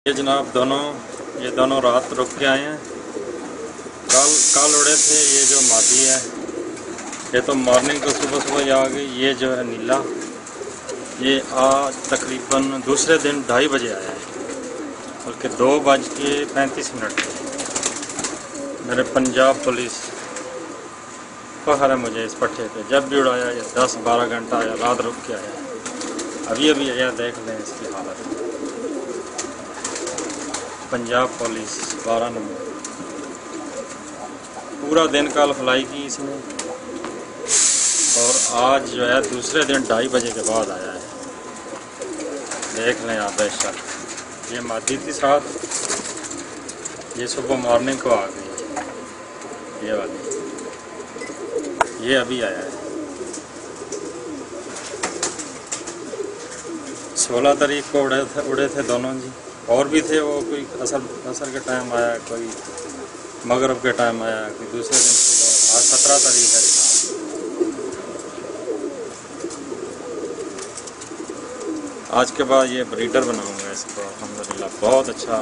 ये जनाब ये दोनों रात रुक के आए हैं। कल उड़े थे। ये जो मादी है ये तो मॉर्निंग को सुबह ही आ गई। ये जो है नीला ये आज तकरीबन दूसरे दिन 2:30 बजे आया है, बल्कि 2:35 मेरे पंजाब पुलिस फखर है मुझे इस पट्टे पे। जब भी उड़ाया ये 10-12 घंटा आया, रात रुक के आया। अभी आया, देख लें इसकी हालत। पंजाब पुलिस 12 नंबर पूरा दिन कल फ्लाई की इसने, और आज जो है दूसरे दिन 2:30 बजे के बाद आया है। देख लें आप बेशक। ये मादी थी साथ, ये सुबह मॉर्निंग को आ गई। ये वाली ये अभी आया है। 16 तारीख को उड़े थे दोनों जी। और भी थे, वो कोई असर के टाइम आया, कोई मगरब के टाइम आया, कोई दूसरे दिन सुबह। आज 17 तारीख है। आज के बाद ये ब्रीडर बनाऊंगा इसको। अल्हम्दुलिल्लाह बहुत अच्छा